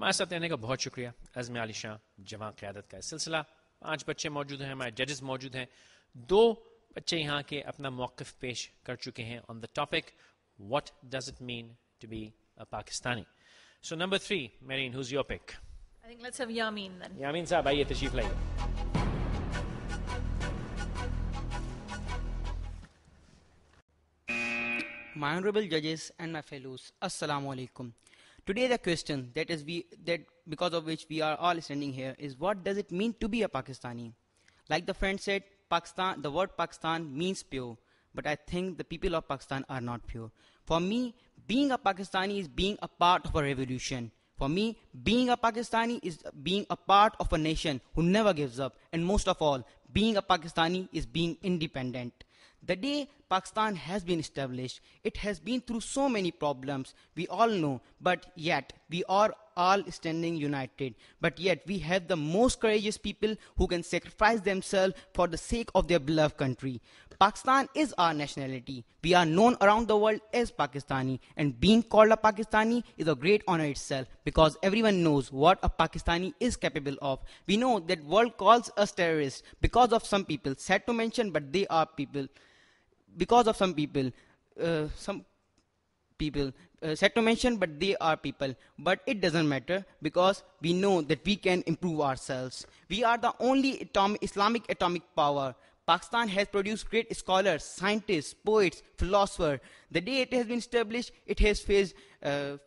हमारे साथ रहने का बहुत शुक्रिया। अज़्म आली शाह, जवां क़यादत का सिलसिला। 5 बच्चे मौजूद हैं, हमारे जजेस मौजूद हैं। 2 बच्चे यहाँ के अपना मौक़िफ़ पेश कर चुके हैं on the topic what does it mean to be a Pakistani. So number 3, Marine, who's your pick? I think let's have Yamin then. यामीन साहब आइए, तशरीफ लाइए। My honorable judges and my fellows, Assalamu alaikum. Today the question that because of which we are all standing here is what does it mean to be a Pakistani? Like the friend said, Pakistan, the word Pakistan means pure, but I think the people of Pakistan are not pure. For me, being a Pakistani is being a part of a revolution. For me, being a Pakistani is being a part of a nation who never gives up. And most of all, being a Pakistani is being independent. The day Pakistan has been established, it has been through so many problems, we all know, but yet we are all standing united. But yet we have the most courageous people who can sacrifice themselves for the sake of their beloved country. Pakistan is our nationality. We are known around the world as Pakistani, and being called a Pakistani is a great honor itself because everyone knows what a Pakistani is capable of. We know that world calls us terrorists because of some people, sad to mention, but they are people. Because of some people, sad to mention, but they are people. But it doesn't matter because we know that we can improve ourselves. We are the only Islamic atomic power. Pakistan has produced great scholars, scientists, poets, philosophers. The day it has been established, it has faced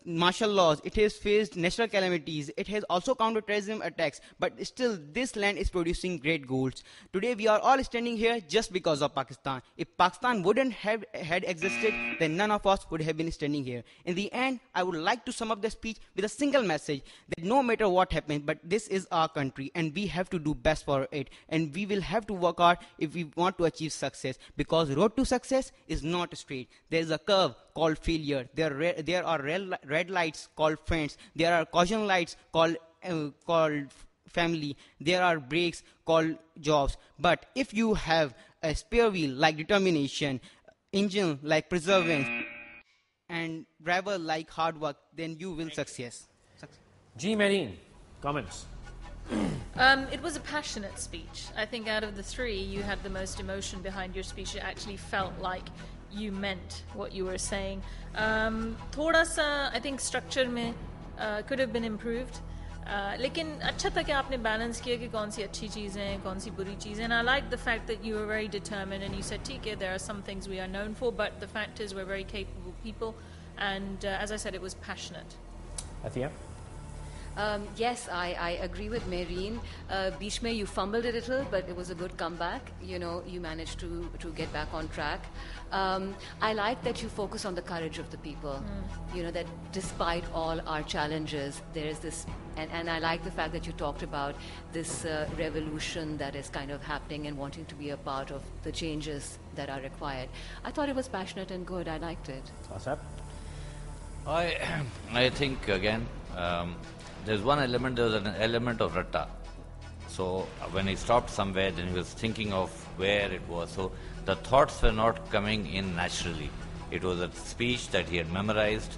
martial laws, it has faced natural calamities, it has also counter-terrorism attacks, but still this land is producing great goals. Today we are all standing here just because of Pakistan. If Pakistan wouldn't have had existed, then none of us would have been standing here. In the end, I would like to sum up the speech with a single message that no matter what happens, but this is our country and we have to do best for it, and we will have to work hard if we want to achieve success, because road to success is not straight. There is a curve called failure. There are red lights called friends. There are caution lights called family. There are brakes called jobs. But if you have a spare wheel like determination, engine like perseverance, and driver like hard work, then you will succeed. G. Marine, comments? It was a passionate speech. I think out of the 3, you had the most emotion behind your speech. It actually felt like you meant what you were saying. Thoda sa, I think structure mein could have been improved. लेकिन अच्छा था कि आपने balance किया कि कौन सी अच्छी चीज़ें हैं, कौन सी बुरी चीज़ें. And I like the fact that you were very determined and you said, ठीक है, there are some things we are known for, but the fact is we're very capable people. And as I said, it was passionate. Athia? Yes, I agree with Marine. Beach mein, you fumbled a little, but it was a good comeback. You know, you managed to get back on track. I like that you focus on the courage of the people. You know, that despite all our challenges, there is this, and I like the fact that you talked about this revolution that is kind of happening and wanting to be a part of the changes that are required. I thought it was passionate and good. I liked it. Asaf? I think, again, there was an element of ratta. So when he stopped somewhere, then he was thinking of where it was. So the thoughts were not coming in naturally. It was a speech that he had memorized.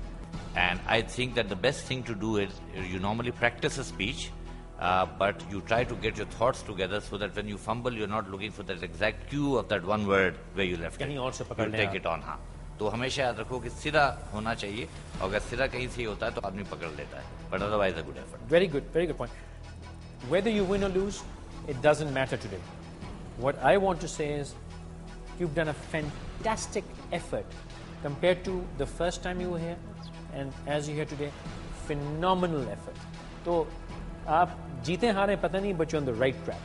And I think that the best thing to do is you normally practice a speech, but you try to get your thoughts together so that when you fumble, you're not looking for that exact cue of that one word where you left it. also You take it on. हाँ. तो हमेशा याद रखो कि सिरा होना चाहिए, और अगर सिरा कहीं से होता है तो आदमी पकड़ लेता है. But otherwise a good effort. Very good point. Whether you win or lose, it doesn't matter today. What I want to say is, you've done a fantastic effort compared to the first time you were here, and as you're here today, phenomenal effort. तो आप जीते हारे पता नहीं, but you're on the right track.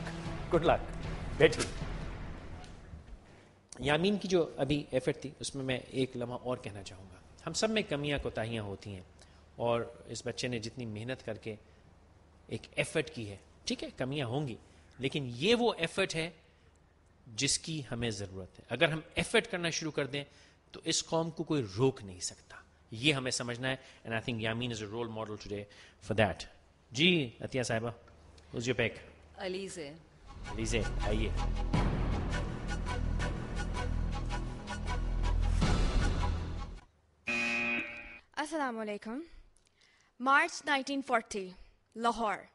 Good luck. Betty. यामीन की जो अभी effort थी उसमें मैं एक लम्हा और कहना चाहूँगा. हम सब में कमियाँ कोताहियाँ होती हैं, और इस बच्चे ने जितनी मेहनत करके एक एफर्ट की है, ठीक है, कमियाँ होंगी, लेकिन ये वो एफर्ट है जिसकी हमें ज़रूरत है. अगर हम एफर्ट करना शुरू कर दें तो इस कौम को कोई रोक नहीं सकता. ये हमें समझना है. And I think Yameen is a role model today for that. Ji Atiya Sahiba, who's your pick? Alize. Alize, आइए. Assalamu alaikum. March 1940. Lahore.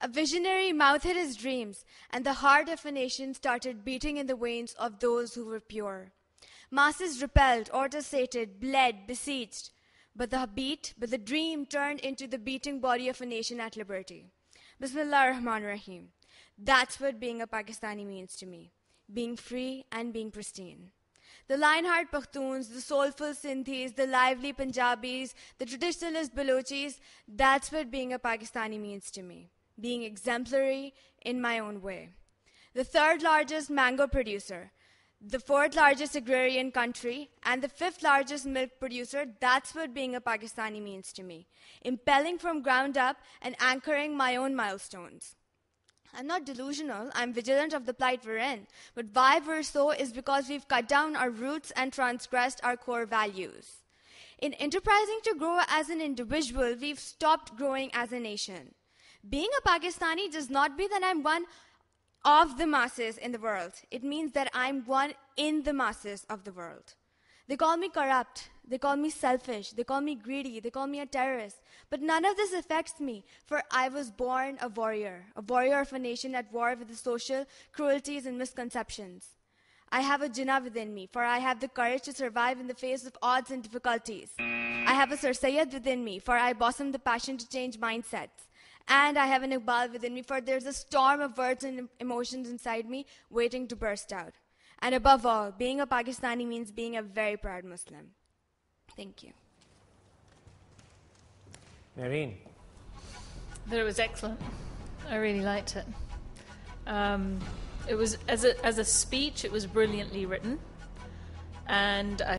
A visionary mouthed his dreams, and the heart of a nation started beating in the veins of those who were pure. Masses repelled, autosated, bled, besieged, but the dream turned into the beating body of a nation at liberty. Bismillah ar-Rahman ar-Rahim. That's what being a Pakistani means to me. Being free and being pristine. The Lionheart Pakhtuns, the soulful Sindhis, the lively Punjabis, the traditionalist Balochis, that's what being a Pakistani means to me. Being exemplary in my own way. The third largest mango producer, the fourth largest agrarian country, and the fifth largest milk producer, that's what being a Pakistani means to me. Impelling from ground up and anchoring my own milestones. I'm not delusional, I'm vigilant of the plight we're in. But why we're so is because we've cut down our roots and transgressed our core values. In enterprising to grow as an individual, we've stopped growing as a nation. Being a Pakistani does not mean that I'm one of the masses in the world. It means that I'm one in the masses of the world. They call me corrupt, they call me selfish, they call me greedy, they call me a terrorist. But none of this affects me, for I was born a warrior of a nation at war with the social cruelties and misconceptions. I have a Jinnah within me, for I have the courage to survive in the face of odds and difficulties. I have a Sir Sayyid within me, for I blossom the passion to change mindsets. And I have an Iqbal within me, for there's a storm of words and emotions inside me waiting to burst out. And above all, being a Pakistani means being a very proud Muslim. Thank you. Mehreen. That it was excellent. I really liked it. It was as a speech, it was brilliantly written, and I